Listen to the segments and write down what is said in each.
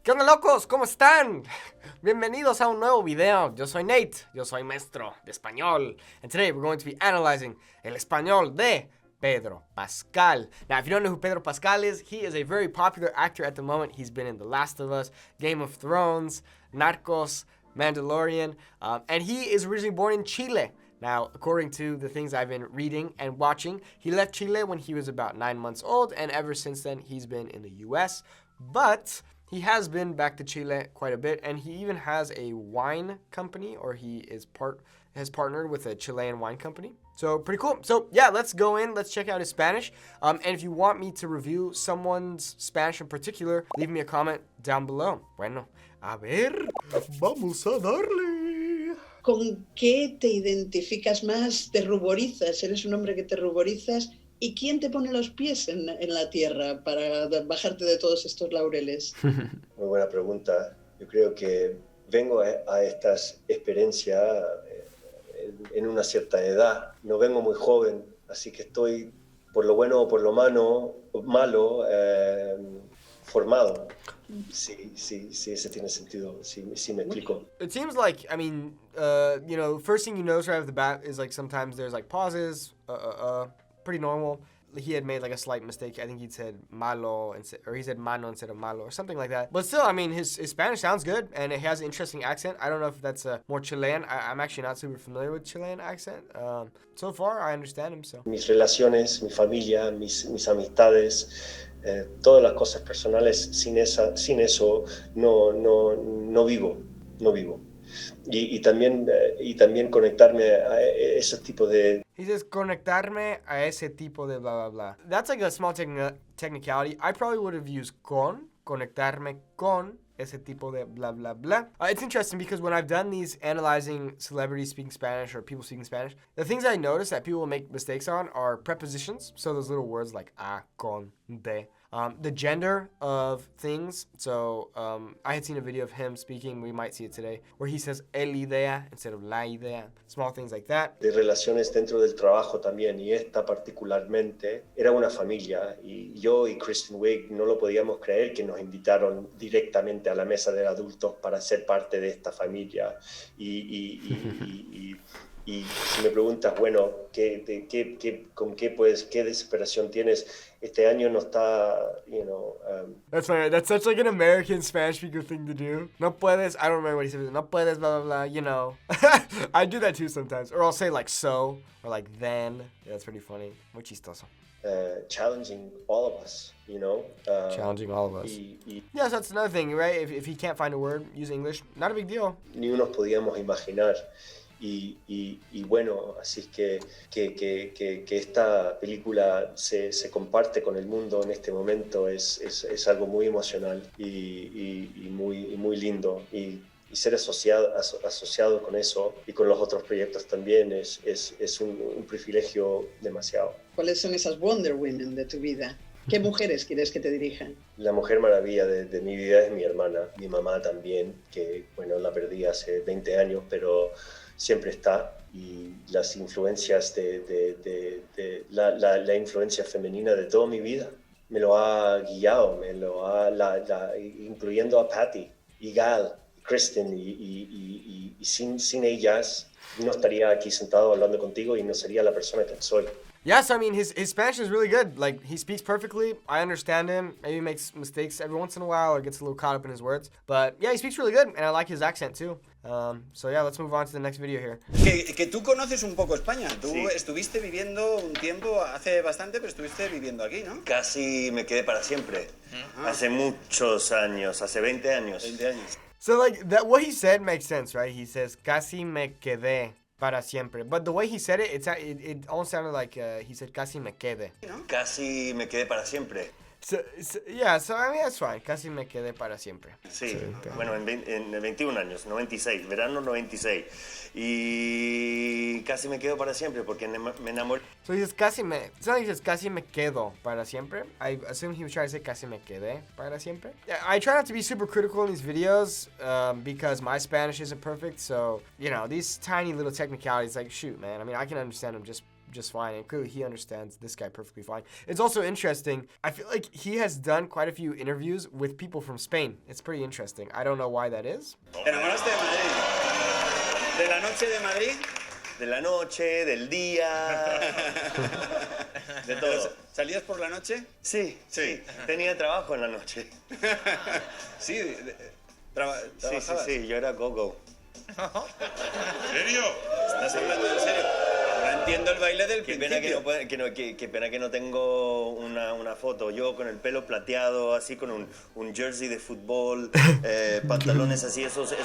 ¿Qué onda, locos? ¿Cómo están? Bienvenidos a un nuevo video. Yo soy Nate. Yo soy maestro de español. And today we're going to be analyzing el español de Pedro Pascal. Now, if you don't know who Pedro Pascal is, he is a very popular actor at the moment. He's been in The Last of Us, Game of Thrones, Narcos, Mandalorian, and he is originally born in Chile. Now, according to the things I've been reading and watching, he left Chile when he was about 9 months old, and ever since then, he's been in the US. But he has been back to Chile quite a bit, and he even has a wine company, or has partnered with a Chilean wine company. So pretty cool. So yeah, let's go in, let's check out his Spanish. And if you want me to review someone's Spanish in particular, leave me a comment down below. Bueno, a ver, vamos a darle. ¿Con qué te identificas más? ¿Te ruborizas? ¿Eres un hombre que te ruborizas? ¿Y quién te pone los pies en la tierra para bajarte de todos estos laureles? Muy buena pregunta. Yo creo que vengo a estas experiencias en una cierta edad. No vengo muy joven, así que estoy, por lo bueno o por lo malo, formado. Sí, ese tiene sentido. Sí, me explico. It seems like, I mean, first thing you notice right off the bat is like sometimes there's like pauses, pretty normal. He had made like a slight mistake. I think he said malo, or he said mano instead of malo, or something like that. But still, I mean, his Spanish sounds good, and it has an interesting accent. I don't know if that's more Chilean. I'm actually not super familiar with Chilean accent. So far, I understand him, so. Mis relaciones, mi familia, mis amistades, todas las cosas personales, sin eso no vivo. Y también conectarme a ese tipo de... He says conectarme a ese tipo de blah, blah, blah. That's like a small technicality. I probably would have used conectarme con ese tipo de blah, blah, blah. It's interesting because when I've done these analyzing celebrities speaking Spanish or people speaking Spanish, the things I notice that people will make mistakes on are prepositions. So those little words like a, con, de. The gender of things. So I had seen a video of him speaking, we might see it today, where he says el idea instead of la idea. Small things like that. De relaciones dentro del trabajo también, y esta particularmente, era una familia, y yo y Kristen Wiig no lo podíamos creer que nos invitaron directamente a la mesa de adultos para ser parte de esta familia. Y si me preguntas, bueno, ¿qué desesperación tienes? Este año no está, That's funny. That's such like an American Spanish speaker thing to do. No puedes, I don't remember what he said. No puedes, blah, blah, blah, I do that too sometimes. Or I'll say like so, or like then. Yeah, that's pretty funny. Muy chistoso. Challenging all of us, Challenging all of us. Yeah, so that's another thing, right? If he can't find a word, use English. Not a big deal. Ni nos podíamos imaginar. Y bueno, así es que esta película se comparte con el mundo en este momento es algo muy emocional y muy lindo. Y ser asociado con eso y con los otros proyectos también es un privilegio demasiado. ¿Cuáles son esas Wonder Women de tu vida? ¿Qué mujeres quieres que te dirijan? La mujer maravilla de mi vida es mi hermana, mi mamá también, que bueno, la perdí hace 20 años, pero siempre está, y las influencias la influencia femenina de toda mi vida me lo ha guiado, incluyendo a Patty y Gal, Kristen, y sin ellas no estaría aquí sentado hablando contigo y no sería la persona que soy. Yes, I mean, his Spanish is really good. Like, he speaks perfectly. I understand him. Maybe he makes mistakes every once in a while or gets a little caught up in his words. But, yeah, he speaks really good, and I like his accent, too. So, yeah, let's move on to the next video here. Que tú conoces un poco España. Tú estuviste viviendo un tiempo, hace bastante, pero estuviste viviendo aquí, ¿no? Casi me quedé para siempre. Hace muchos años, hace 20 años. 20 años. So, like, what he said makes sense, right? He says, casi me quedé para siempre. But the way he said it, it almost sounded like he said casi me quede. ¿No? Casi me quedé para siempre. So I mean, that's fine. Casi me quedé para siempre. Sí, bueno, en 21 años, 96, verano 96. Y casi me quedo para siempre porque me enamoré. So he says casi me, it's not like he says casi me quedo para siempre. I assume he was trying to say casi me quedé para siempre. Yeah, I try not to be super critical in these videos because my Spanish isn't perfect. So, these tiny little technicalities, like, shoot, man. I mean, I can understand them just just fine. And clearly he understands this guy perfectly fine. It's also interesting. I feel like he has done quite a few interviews with people from Spain. It's pretty interesting. I don't know why that is. ¿Te enamoraste de Madrid? ¿De la noche de Madrid? De la noche, del día, de todo. ¿Salías por la noche? Sí, sí, tenía trabajo en la noche. Sí, Sí, sí, yo era go-go. ¿En serio? ¿Estás hablando en serio? No entiendo el baile del Qué principio. pena qué pena que no tengo una foto. Yo con el pelo plateado, así con un jersey de fútbol, pantalones así, esos, sí.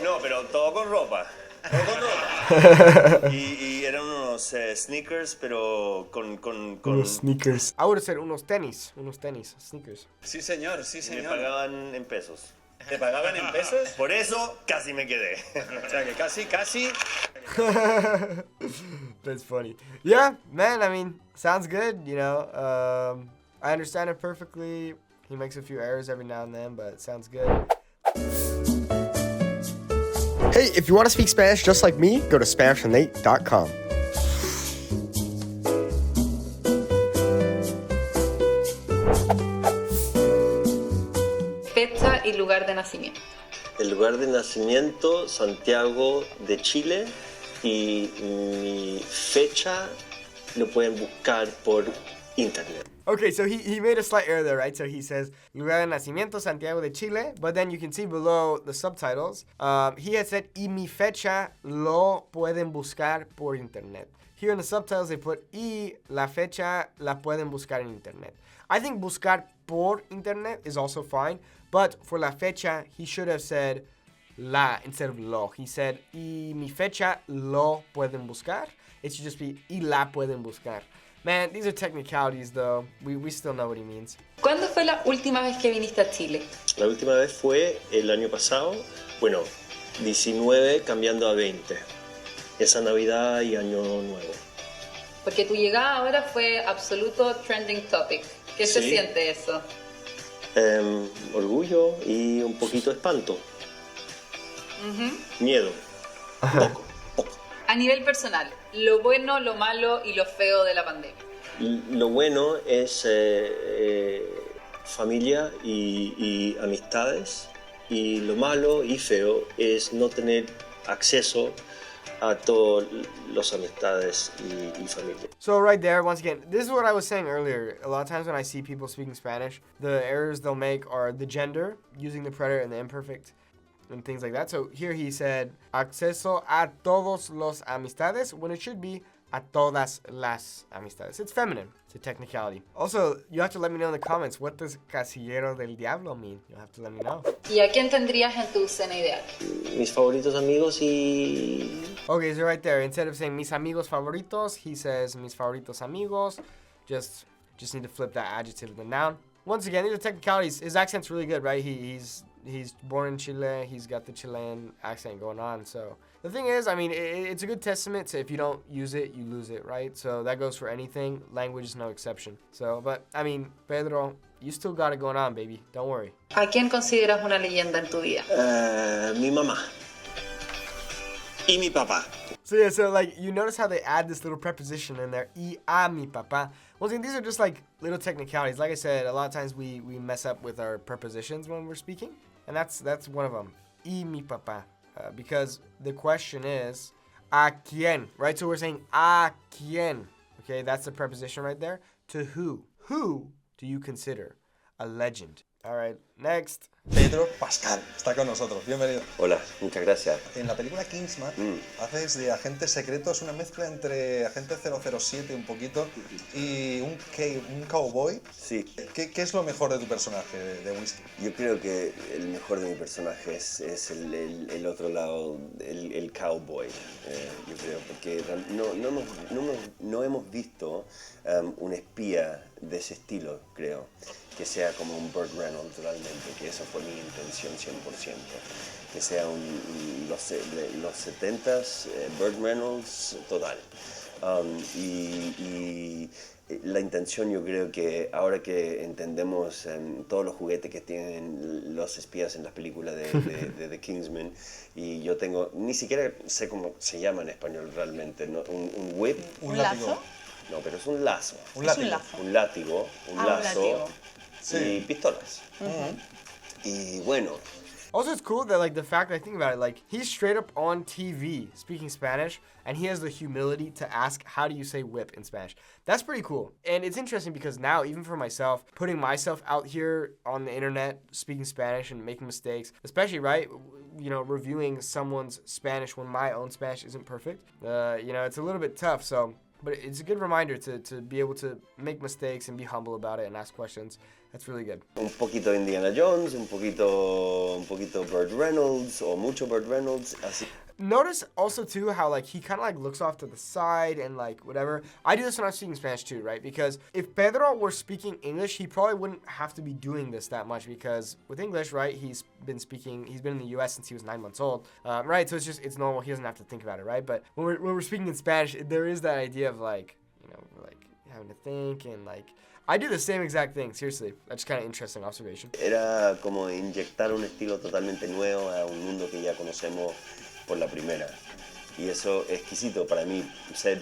No, pero todo con ropa. Todo con ropa. Y eran unos sneakers, pero con... Unos sneakers. I would have said unos tenis, sneakers. Sí, señor, sí, Me señor. pagaban en pesos. ¿Te pagaban en pesos? Por eso casi me quedé. O sea que casi... That's funny. Yeah, man, I mean, sounds good, you know. I understand it perfectly. He makes a few errors every now and then, but it sounds good. Hey, if you want to speak Spanish just like me, go to SpanishWithNate.com. Fecha y lugar de nacimiento. El lugar de nacimiento, Santiago de Chile, y mi fecha lo pueden buscar por internet. Okay, so he made a slight error there, right? So he says, lugar de nacimiento, Santiago de Chile. But then you can see below the subtitles, he had said, y mi fecha lo pueden buscar por internet. Here in the subtitles, they put, y la fecha la pueden buscar en internet. I think buscar por internet is also fine. But for la fecha, he should have said la instead of lo. He said, y mi fecha lo pueden buscar. It should just be, y la pueden buscar. Man, these are technicalities, though. We still know what he means. ¿Cuándo fue la última vez que viniste a Chile? La última vez fue el año pasado, bueno, 19 cambiando a 20. Esa Navidad y Año Nuevo. Porque tu llegada ahora fue absoluto trending topic. ¿Qué se Sí. siente eso? Orgullo y un poquito de espanto. Miedo. Poco. A nivel personal, lo bueno, lo malo y lo feo de la pandemia. Lo bueno es familia y amistades, y lo malo y feo es no tener acceso a todas las amistades y familia. So right there, once again, this is what I was saying earlier. A lot of times when I see people speaking Spanish, the errors they'll make are the gender, using the preterite and the imperfect, and things like that. So here he said, acceso a todos los amistades, when it should be a todas las amistades. It's feminine. It's a technicality. Also, you have to let me know in the comments, what does casillero del diablo mean? You'll have to let me know. ¿Y a quién tendrías en tu cena ideal? Mis favoritos amigos y... Okay, so right there, instead of saying mis amigos favoritos, he says mis favoritos amigos. Just need to flip that adjective to the noun. Once again, these are technicalities. His accent's really good, right? He's born in Chile. He's got the Chilean accent going on. So the thing is, I mean, it's a good testament to if you don't use it, you lose it, right? So that goes for anything. Language is no exception. So, but I mean, Pedro, you still got it going on, baby. Don't worry. ¿A quién consideras una leyenda en tu vida? mi mamá. Y mi papá. So yeah, so like you notice how they add this little preposition in there, y a mi papá. Once again, these are just like little technicalities. Like I said, a lot of times we mess up with our prepositions when we're speaking, and that's one of them. Y mi papá, because the question is a quién, right? So we're saying a quién. Okay, that's the preposition right there. To who? Who do you consider a legend? All right, next. Pedro Pascal está con nosotros, bienvenido. Hola, muchas gracias. En la película Kingsman haces de agente secreto, es una mezcla entre agente 007 un poquito y un cowboy. Sí, ¿Qué es lo mejor de tu personaje de Whisky? yo creo que el mejor de mi personaje es el otro lado, el cowboy, yo creo, porque no hemos visto un espía de ese estilo, creo, que sea como un Burt Reynolds realmente, que esa fue mi intención 100%, que sea los 70s Burt Reynolds total. Y La intención, yo creo que ahora que entendemos todos los juguetes que tienen los espías en las películas de The Kingsman, y yo tengo, ni siquiera sé cómo se llama en español realmente, ¿no? Un whip. Un látigo. lazo? No, pero es un lazo. Un Es látigo. un lazo. Un látigo, un Un lazo látigo. Sí. y pistolas. Y bueno, Also, it's cool that, like, the fact that I think about it, like, he's straight up on TV speaking Spanish, and he has the humility to ask, how do you say whip in Spanish? That's pretty cool. And it's interesting because now, even for myself, putting myself out here on the internet, speaking Spanish and making mistakes, especially, right, you know, reviewing someone's Spanish when my own Spanish isn't perfect, you know, it's a little bit tough, so... But it's a good reminder to be able to make mistakes and be humble about it and ask questions. That's really good. un poquito Indiana Jones, un poquito Burt Reynolds, o mucho Burt Reynolds, así. Notice also too how like he kind of like looks off to the side and like whatever. I do this when I'm speaking Spanish too, right? Because if Pedro were speaking English, he probably wouldn't have to be doing this that much because with English, right? He's been in the US since he was 9 months old, right? So it's normal. He doesn't have to think about it, right? But when we're speaking in Spanish, there is that idea of like, you know, like having to think and like, I do the same exact thing, seriously. That's kind of interesting observation. Era como inyectar un estilo totalmente nuevo a un mundo que ya conocemos por la primera. Y eso es exquisito para mí, ser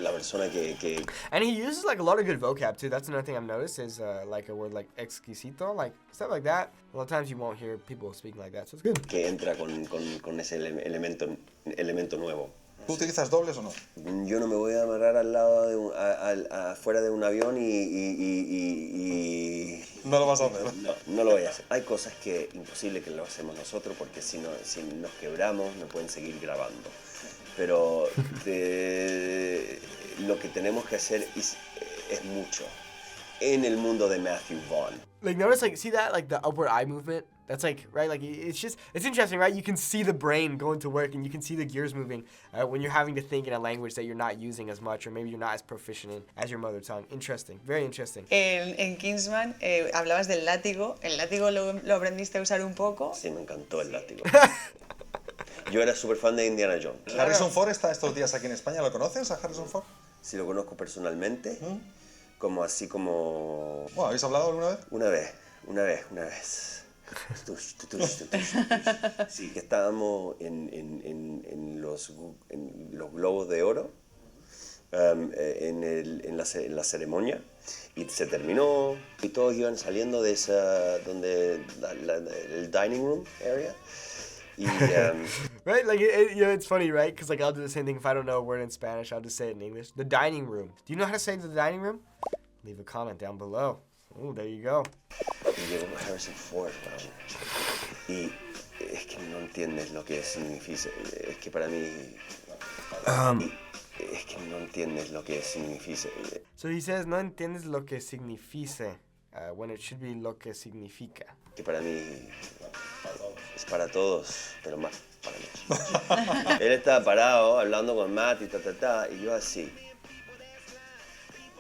la persona que... And he uses like a lot of good vocab too. That's another thing I've noticed is like a word like exquisito, like stuff like that. A lot of times you won't hear people speaking like that, so it's good. que entra con ese elemento nuevo. ¿Tú utilizas dobles o no? Yo no me voy a amarrar al lado de afuera de un avión y No lo vas a hacer. no lo voy a hacer. Hay cosas que imposible que lo hacemos nosotros porque si nos quebramos no pueden seguir grabando. Pero lo que tenemos que hacer es mucho en el mundo de Matthew Vaughn. Like notice like see that like the upward eye movement? That's like right like it's interesting, right? You can see the brain going to work and you can see the gears moving when you're having to think in a language that you're not using as much or maybe you're not as proficient in as your mother tongue. Interesting, very interesting. En Kingsman hablabas del látigo. ¿El látigo lo aprendiste a usar un poco? Sí, me encantó el látigo. Yo era súper fan de Indiana Jones. Harrison Ford está estos días aquí en España. ¿Lo conoces a Harrison Ford? Sí, lo conozco personalmente, como así como... Bueno, ¿habéis hablado alguna vez? Una vez. Sí, que estábamos en los globos de oro, en la ceremonia, y se terminó, y todos iban saliendo de el dining room area. Right, like you know, it's funny, right? Because like I'll do the same thing if I don't know a word in Spanish, I'll just say it in English. The dining room. Do you know how to say the dining room? Leave a comment down below. Oh, there you go. Y llegó Harrison Ford, y es que no entiendes lo que significa. Es que para mí, es que no entiendes lo que significa. So he says, no entiendes lo que significa, when it should be lo que significa. Que para mí es para todos, pero más para mí. Él estaba parado hablando con Matt y yo así.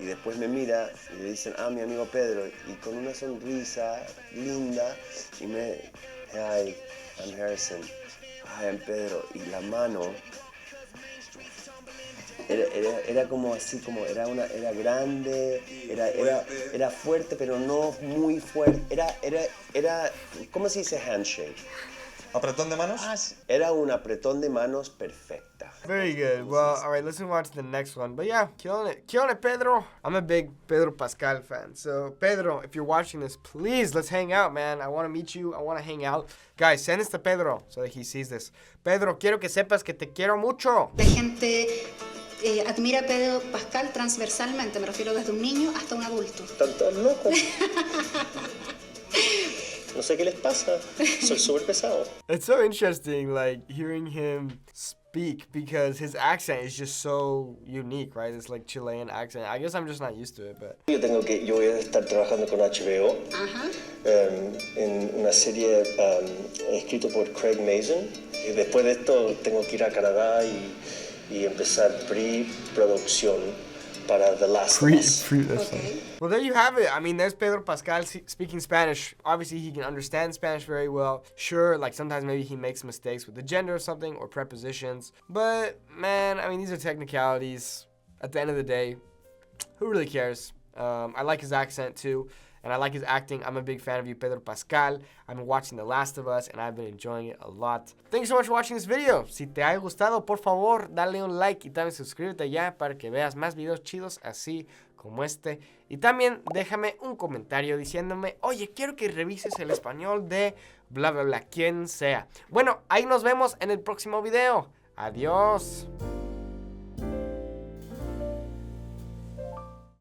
Y después me mira y le dicen, mi amigo Pedro, y con una sonrisa linda, y hi, I'm Harrison, hi, I'm Pedro, y la mano era como así, como era grande, era fuerte, pero no muy fuerte, era ¿cómo se dice handshake? ¿Apretón de manos? Era un apretón de manos perfecta. Very good. Well, all right, let's move on to the next one. But yeah, killing it, Pedro. I'm a big Pedro Pascal fan. So, Pedro, if you're watching this, please, let's hang out, man. I want to meet you. I want to hang out. Guys, send this to Pedro so that he sees this. Pedro, quiero que sepas que te quiero mucho. La gente admira a Pedro Pascal transversalmente, me refiero desde un niño hasta un adulto. Están todos locos. No sé qué les pasa. Soy súper pesado. It's so interesting, like, hearing him speak because his accent is just so unique, right? It's like Chilean accent. I guess I'm just not used to it, but... Yo voy a estar trabajando con HBO en una serie escrito por Craig Mazin. Y después de esto tengo que ir a Canadá y empezar pre-producción para The Last of Us. Okay. Well, there you have it. I mean, there's Pedro Pascal speaking Spanish. Obviously, he can understand Spanish very well. Sure, like sometimes maybe he makes mistakes with the gender or something or prepositions. But, man, I mean, these are technicalities. At the end of the day, who really cares? I like his accent too, and I like his acting. I'm a big fan of you, Pedro Pascal. I've been watching The Last of Us, and I've been enjoying it a lot. Thank you so much for watching this video. Si te ha gustado, por favor, dale un like y también suscríbete ya para que veas más videos chidos así como este. Y también déjame un comentario diciéndome, oye, quiero que revises el español de bla bla bla, quien sea. Bueno, ahí nos vemos en el próximo video. Adiós.